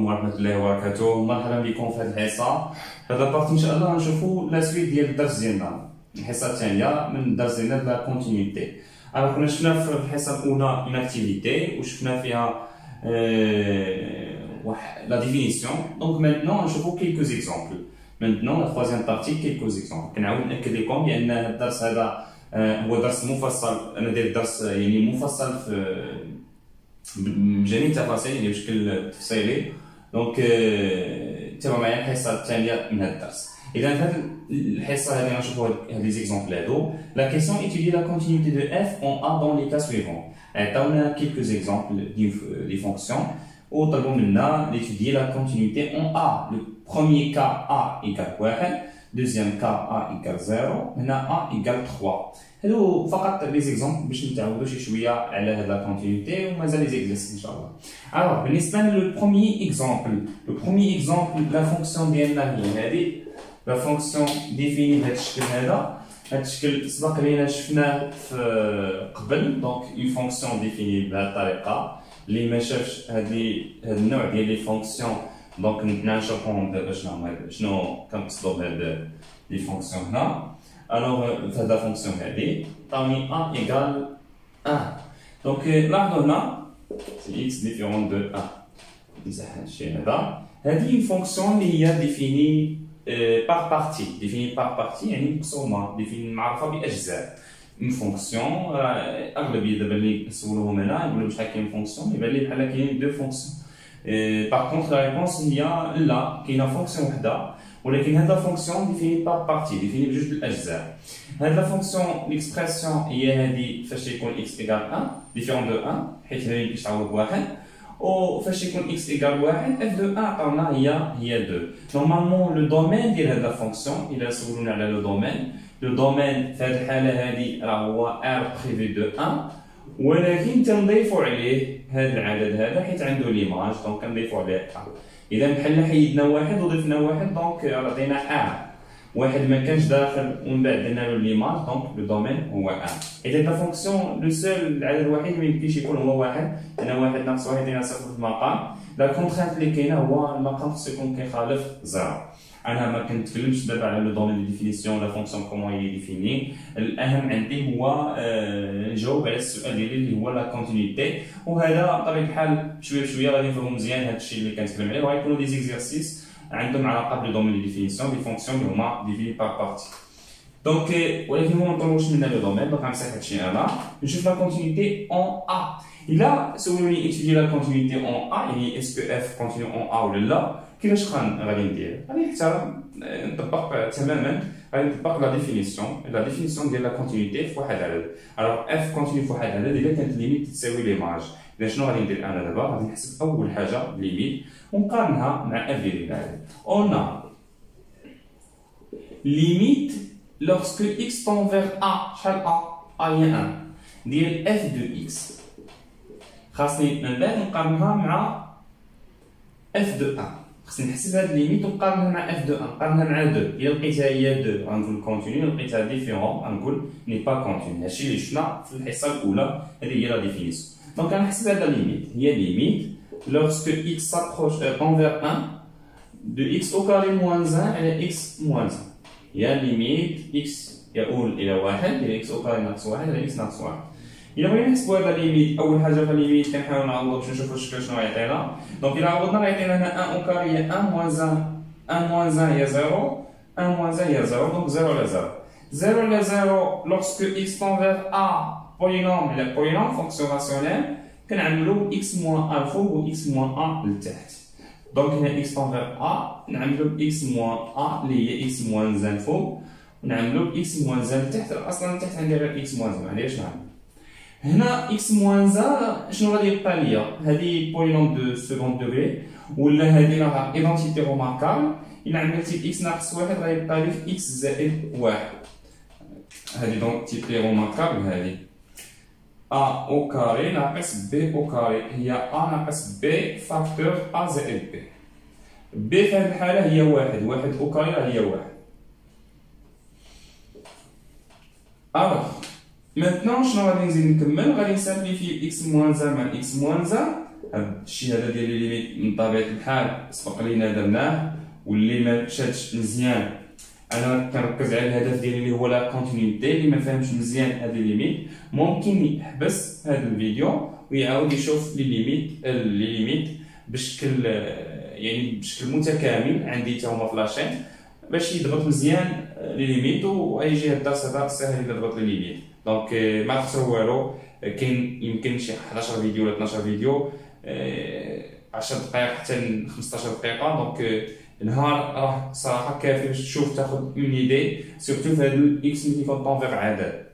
ورحمة الله وبركاته. مرحبا بكم في هذه الحصة. هذا بارتي إن شاء الله نشوفوا لا سويت ديال الدرس ديالنا، الحصة الثانية من الدرس ديالنا لا كونتينيتي. ألوغ كنا شفنا في الحصة الأولى أون أكتيفيتي وشفنا فيها لا ديفينيسيون. دونك مانتنون نشوفوا كيلكوز إكزومبل. مانتنون لا تخوازيام بارتي كيلكوز إكزومبل. كنعاود نأكد لكم بأن هذا الدرس هذا هو درس مفصل. أنا داير درس يعني مفصل في بجميع التفاصيل يعني بشكل تفصيلي. دونك تابعوا معايا الحصه الثانيه من هذا الدرس. اذا في هذه الحصه هذه غنشوفوا هاد لي زيكزامبل هادو. لا كيسيون étudier la continuité de f en a dans les cas suivants. عطاونا quelques exemples des fonctions وطلبوا منا d'étudier la continuité en a. Le premier cas a égale 1, deuxième cas a égale 0, هنا a égale 3. هادو فقط لي زيكزامبل باش نتعودوا شي شويه على هاد لا كونتينيتي ومازال لي زيكزيرسيس ان شاء الله. الوغ بالنسبه للو بروميي اكزامبل لا فونكسيون ديالنا هي هادي. لا فونكسيون ديفيني بهذا الشكل هذا. هاد الشكل سبق لينا شفناه في قبل. دونك اون فونكسيون ديفيني بهذه الطريقه. اللي ما شافش هاد النوع ديال لي فونكسيون دونك نشرحهم دابا شنو كنقصدوا بهاد لي فونكسيون هنا. Alors, la fonction هذه عطاوني a égale 1. Donc, لاحظوا هنا c'est x différent de 1. نمسح هذا الشيء هذا. هذه فونكسيون اللي هي ديفيني par partie. ديفيني par partie يعني مقسومة، ديفيني معروفة بأجزاء. une fonction أغلبية دابا اللي نسولوهم هنا يقولوا بشحال كاين فونكسيون، يبان لي بحال كاين دو فونكسيون. par contre la réponse هي لا، كاينه فونكسيون وحده ولكن هذا فونكسيون ديفيني بار بارتي، ديفيني بجوج الاجزاء. هاد لا فونكسيون ليكسبرسيون هي هادي فاش يكون x ايكال 1 ديفيرون دو 1 حيت ما يمكنش تعوض بواحد، وفاش يكون x ايكال 1 f دو 1 عطاونا هي 2. نورمالمون لو دومين ديال هاد لا فونكسيون الى سولونا على لو دومين في هاد الحاله هادي راه هو r بريفي دو 1 ولكن تنضيفوا عليه هاد العدد هذا حيت عنده ليماج دونك كنضيفوا عليه 1. إذا بحال حيدنا واحد وضفنا واحد دونك عطينا واحد ما كانش داخل ومن بعد درنا له ليماج دونك لو دومين هو 1. إذا لا فونكسيون لو سول العدد الوحيد ما يمكنش يكون هو واحد، لأن واحد ناقص واحد يعطينا صفر في المقام. لا كونترانت اللي كاينه هو المقام خصو يكون كيخالف 0. انا ما كنتكلمش دابا على لو دومين دو ديفينيسيون لا فونكسيون كومون هي ديفيني. الاهم عندي هو نجاوب على السؤال ديالي اللي هو لا كونتينيتي، وهذا بطبيعه الحال شويه بشويه غادي نفهموا مزيان هذا الشيء اللي كنتكلم عليه، وغيكونوا دي زيكزيرسيس عندهم علاقه بلو دومين دو ديفينيسيون دي فونكسيون اللي هما ديفيني بار بارتي. دونك ولكن هو ما نطولوش منا لو دومين. دونك غنمسح هذا الشيء هذا نشوف لا كونتينيتي اون ا. الا سولوني étudier la continuité en A يعني اسكو f continue en A ولا لا، كيفاش غادي ندير؟ غادي حتى نطبق تماما، غادي نطبق لا ديفينيسيون ديال لا كونتينيتي في واحد العدد. الوغ f كونتينيو في واحد العدد الا كانت ليميت تساوي ليماج. اذا شنو غادي ندير انا دابا؟ غادي نحسب اول حاجه ليميت ونقارنها مع f ديال العدد. اون ليميت lorsque x tend vers a. شحال a هي 1 ديال f دو x. خاصني من بعد نقارنها مع f دو 1. خاصني نحسب هاد ليميت ونقارنها مع f دو 1، نقارنها مع 2. الا لقيتها هي 2 غنقول كونتينيو، الا لقيتها ديفيرون غنقول ني با كونتينيو. هادشي اللي شفنا في الحصه الاولى، هذه هي لا ديفينيسيون. دونك غنحسب هذا ليميت هي ليميت lorsque x s'approche tend vers 1 de x au carré moins 1 على x moins 1. هي ليميت x يؤول الى 1 الى x au carré ناقص 1 على x ناقص 1. إلا بغينا نحسبو هذا ليميت، أول حاجة في الليميت كنحاول نعوض باش نشوفو الشكل شنو غيعطينا. دونك إلا عوضنا غيعطينا هنا 1 أو كاري هي 1 موان 1 موان 1 هي 0 1 موان 1 هي 0 دونك 0 على 0. 0 على 0 لوغسكو x tend vers a بولينوم على بولينوم فونكسيون راسيونيل كنعملو x موان a الفوق و x موان a لتحت. دونك هنا x tend vers a نعملو x موان a اللي هي x موان 1 الفوق ونعملو x موان 1 لتحت. أصلا لتحت عندي غير x موان 1 معنديش نعمل. هنا x موان 1 شنو غادي يبقى ليا؟ هادي بولينوم دو سكوند دوغري ولا هادي راه ايدونتيتي روماركابل. إلا عملتي x ناقص 1 غيبقى لك x زائد 1. هادي ايدونتيتي روماركابل هادي a au carré ناقص b au carré هي a ناقص b فاكتور a زائد b. b في هاد الحالة هي 1 au carré هي 1. Alors maintenant شنو غادي نزيد نكمل؟ غادي نسامبليفي x موان 1 مع x موان 1 هاد الشيء هذا ديال لي ليميت من طبيعه الحال سبق لينا درناه، واللي ما مشاتش مزيان انا كنركز على الهدف ديالي اللي هو لا كونتينيتي. اللي ما فهمش مزيان هاد لي ليميت ممكن يحبس هاد الفيديو ويعاود يشوف لي ليميت بشكل يعني بشكل متكامل عندي حتى هما في لاشين باش يضبط مزيان لي ليميت، ويجي الدرس هذا ساهل الا ضبط لي ليميت. دونك ما خسروا والو، كاين يمكن شي 11 فيديو ولا 12 فيديو 10 دقائق حتى 15 دقيقه. دونك نهار راه صراحه كافي باش تشوف تاخذ اون ايدي سورتو في هاد الاكس ملي كيكون طونفيغ عدد.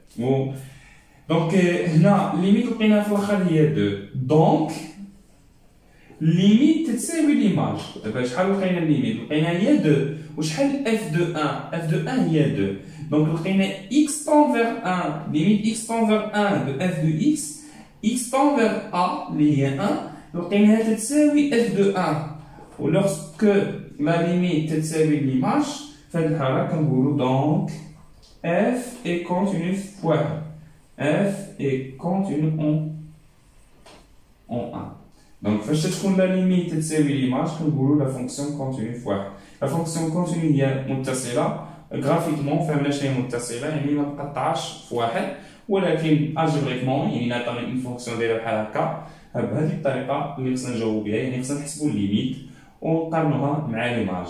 دونك هنا ليميت لقيناها في الاخر هي 2. دونك ليميت تساوي ليماج. دابا شحال لقينا ليميت؟ لقينا هي 2. وشحال اف دو 1؟ اف دو 1 هي 2. دونك لقينا اكس طونفيغ 1 ليميت اكس طونفيغ 1 دو اف دو اكس اكس طونفيغ ا اللي هي 1 لقيناها تساوي اف دو 1. ولوغسك لا ليميت تساوي ليماج في هذه الحاله كنقولوا دونك اف اي كونتينيو في 1 اف اي كونتينيو اون 1. دونك فاش تكون لا ليميت تساوي ليماج كنقولوا لا فونكسيون كونتينيو في 1. لا فونكسيون كونتينيو هي متصله غرافيكمون، فهمنا شنو هي متصله يعني ما تقطعش في واحد، ولكن الجبريكمون يعني نعطي اون فونكسيون دايره بحال هكا بهذه الطريقه اللي خصنا نجاوبوا بها. يعني خصنا نحسبوا الليميت ونقارنوها مع ليماج.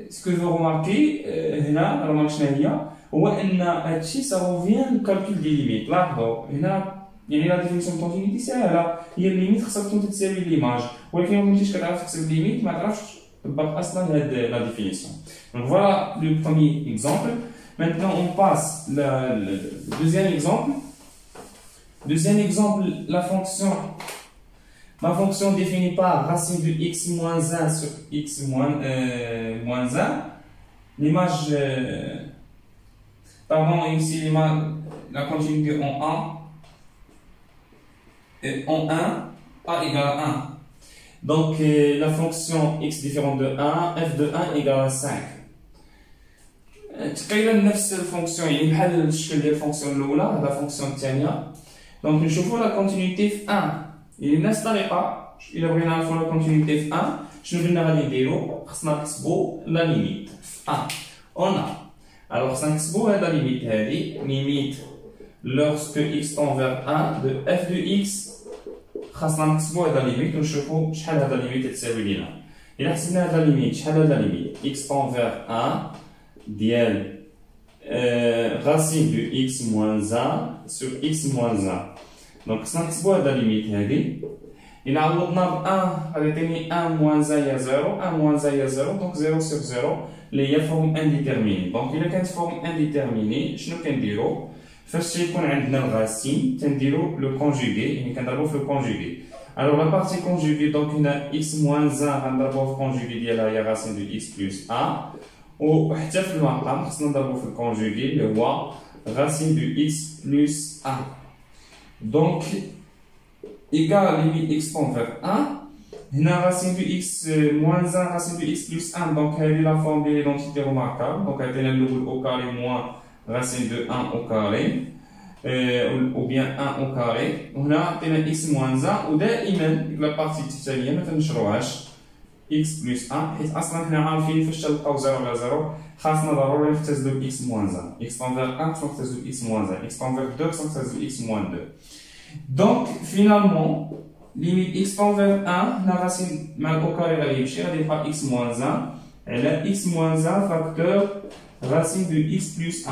سكو فو روماركي هنا رومارك شنو هي؟ هو ان هادشي سا روفيان كالكول دي ليميت. لاحظوا هنا يعني لا ديفينيسيون كونتينيتي ساهله، هي الليميت خصها تكون تساوي ليماج، ولكن ما كنتيش كتعرف تحسب الليميت ما تعرفش تطبق اصلا هاد لا ديفينيسيون. دونك فوالا لو بروميي اكزومبل. Maintenant on passe le deuxième exemple. Deuxième exemple, ma fonction définie par racine de x moins 1 sur x moins 1. L'image, pardon, ici la continuité en 1, en 1, a égale à 1. Donc la fonction x différente de 1, f de 1 égale à 5. تقريبا نفس الفونكسيون يعني بحال الشكل ديال الفونكسيون الاولى هذا الفونكسيون الثانيه. دونك نشوفوا لا كونتينيتي في 1 يعني بنفس الطريقه. الا بغينا نعرفوا لا كونتينيتي في 1 شنو قلنا غادي نديرو؟ خصنا نحسبوا لا ليميت في 1 اون الوغ خصنا نحسبوا هذا ليميت هذه ليميت لوغسك اكس طونفيغ 1 دو اف دو اكس. خاصنا نحسبوا هذا ليميت ونشوفوا شحال هذا ليميت تساوي لينا. الا حسبنا هذا ليميت شحال هذا ليميت اكس طونفيغ 1 ديال racine de x moins 1 sur x moins 1. دونك خصنا نحسبوا هذا ليميت هذه. إلا عوضنا ب 1 غادي يعطيني 1 moins 1 هي 0 1 moins 1 هي 0 دونك 0 sur 0 اللي هي فورم انديتيرميني. دونك إلا كانت فورم انديتيرميني شنو كنديرو؟ فاش تيكون عندنا الغاسين تنديرو لو كونجوغي يعني كنضربو في لو كونجوغي. Alors la partie conjuguée donc هنا x moins 1 غنضربوه في كونجوغي ديالها هي racine de x plus 1. وحتى في المقام خصنا نضربو في الكونجوغي اللي هو racine de x plus 1. دونك égal limite x tend vers 1. هنا racine de x moins 1 racine de x plus 1. دونك هذه لا فورم ديال ليدونتيتي روماركابل. دونك عطينا الاول au carré moins racine de 1 au carré ou bien 1 au carré. وهنا عطينا x moins 1 ودائما ديك لا بارتي الثانيه ما تنشروهاش x plus 1 حيت اصلا حنا عارفين فاش تلقاو 0 على 0 خاصنا ضروري نختزلو x moins 1. x tend vers 1 خصنا نختزلو x moins 1. x tend vers 2 خصنا نختزلو x moins 2. Donc finalement limite x tend vers 1 هنا راسين مع الأو كاري غادي يمشي غادي يبقى x moins 1 على x moins 1 facteur racine de x plus 1.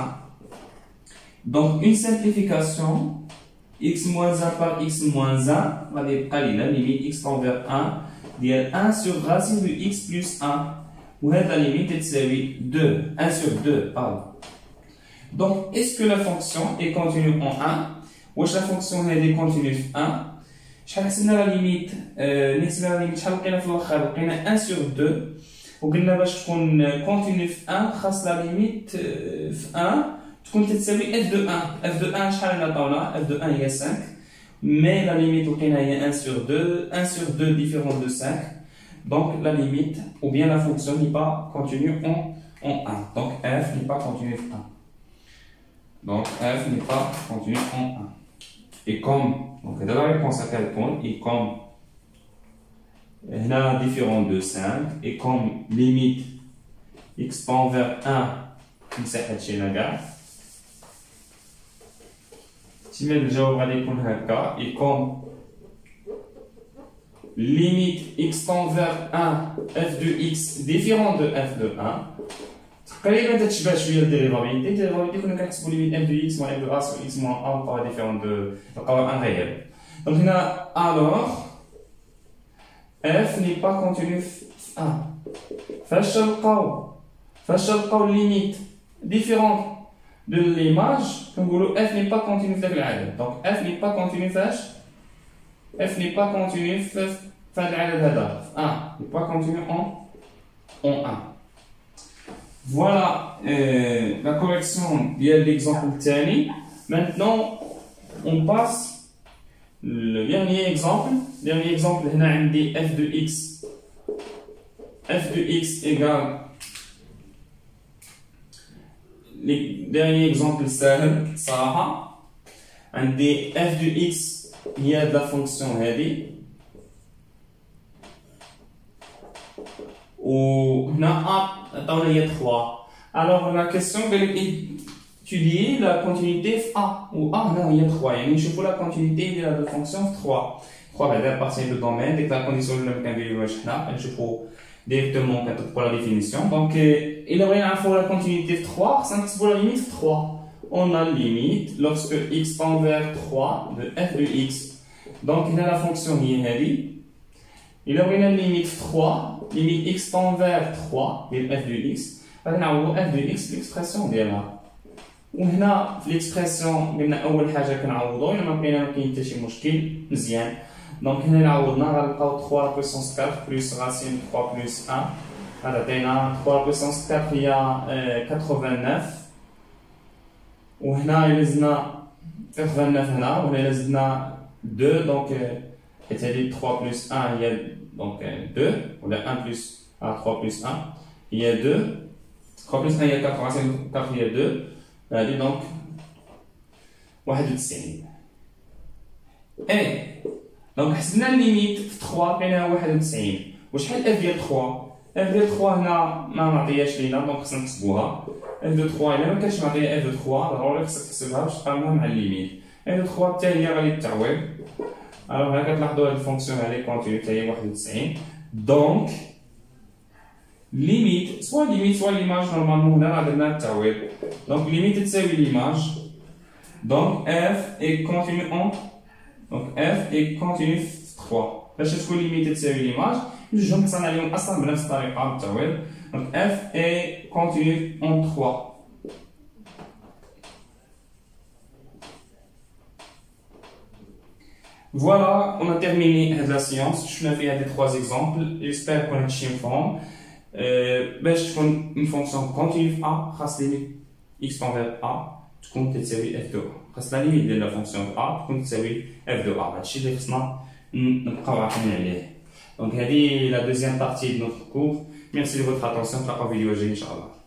Donc une simplification x moins 1 par x moins 1 غادي يبقى لينا limite x tend vers 1 ديال 1 sur racine de x plus 1 وهذا ليميت تساوي 2 1 sur 2 pardon. Donc est-ce que la fonction est continue en 1 واش لا فونكسيون هذه كونتينيو في 1 شحال حسبنا لا ليميت نحسبنا لا ليميت شحال لقينا في الاخر لقينا 1 sur 2 وقلنا باش تكون كونتينيو في 1 خاص لا ليميت في 1 تكون تساوي f de 1 f de 1 شحال عطاونا f de 1 هي 5 mais la limite لقينا هي 1 sur 2 1 sur 2 différent de 5 donc la limite ou bien la fonction n'est pas continue en 1 donc f n'est pas continue en 1 donc f n'est pas continue en 1 Et comme, donc dans la réponse à quelqu'un, et comme هنا différent de 5 et comme limite x tend vers 1 نمسح هادشي هنا كاع احتمال الجواب غادي يكون هكا et comme limite x tend vers 1 f de x différent de f de 1 تقريبا تتشبه شويه الديريفابيليتي كنا كنحسبوا ليميت f de x moins f de a sur x moins a نلقاوها différent de نلقاوها ان réel donc هنا alors f n'est pas continu f 1 فاش تلقاو limite différente de l'image كنقولوا f n'est pas continu في داك العدد donc f n'est pas continu فاش f n'est pas continu في هذا العدد هذا في 1 n'est pas continu en 1 voilà la correction de l'exemple الثاني maintenant on passe le dernier exemple هنا عندي f de x égale le dernier exemple سهل صراحة عندي f de x هي de la fonction هذه وهنا عطاونا هي 3 alors la question قال لك étudier la continuité f a و a هنا هي 3 يعني نشوفوا la continuité de la fonction 3 بعدا appartient au domaine dès que la condition اللي كنفيريوهاش حنا نشوفوا directement كتطبقوا la définition donc إلا بغينا نعرفوا la continuité f 3 خصنا نحسبوا la limite f 3 on a limite lorsque x tend vers 3 de f de x donc هنا la fonction هي هذه إلا بغينا limite f 3 limite x tend vers 3 ديال f de x غادي نعوضوا f de x l'expression ديالها وهنا في l'expression قلنا أول حاجة كنعوضوا إلا ما كاين حتى شي مشكل مزيان دونك هنا عوضنا غنلقاو 3 لا بويسونس 4 بلس راسين 3 بلس 1 هذا عطينا 3 لا بويسونس 4 هي 89 وهنا إلا زدنا 89 هنا وهنا إلا زدنا 2 دونك حيت هادي 3 بلس 1 هي دونك 2 ولا 1 بلس 3 بلس 1 هي 2 3 بلس 1 هي 4 راسين 4 هي 2 هادي دونك 91 اي دونك حسبنا الليميت في 3 لقيناها 91 وشحال اف ديال 3 اف ديال 3 هنا ما معطياش لينا دونك خصنا نحسبوها اف دو 3 الا ما كانش معطيها اف دو 3 ضروري خصك تحسبها باش تقارنها مع الليميت اف دو 3 حتى هي غادي تعوض الوغ هنا كتلاحظوا هاد الفونكسيون هادي كونتينيو حتى هي 91 دونك ليميت سوا ليميت سوا ليماج نورمالمون هنا درنا التعويض دونك ليميت تساوي ليماج دونك اف اي كونتينيو اون دونك اف اي كونتينيو في 3 باش تكون ليميت تساوي ليماج جوجهم حصلنا عليهم اصلا بنفس الطريقه بالتعويض دونك اف اي كونتينيو اون 3 Voilà, on a terminé la séance. Je vais faire des 3 exemples. J'espère qu'on a مفهوم. باش تكون une fonction continue A خاص limite x tend vers A تكون تساوي f de A. خاص la limite ديال la fonction A تكون تساوي f de A. هادشي اللي خصنا نبقاو عاقلين عليه. Donc هذه la deuxième partie de notre cours. Merci de votre attention. نتلاقاو في فيديو جاي إن شاء الله.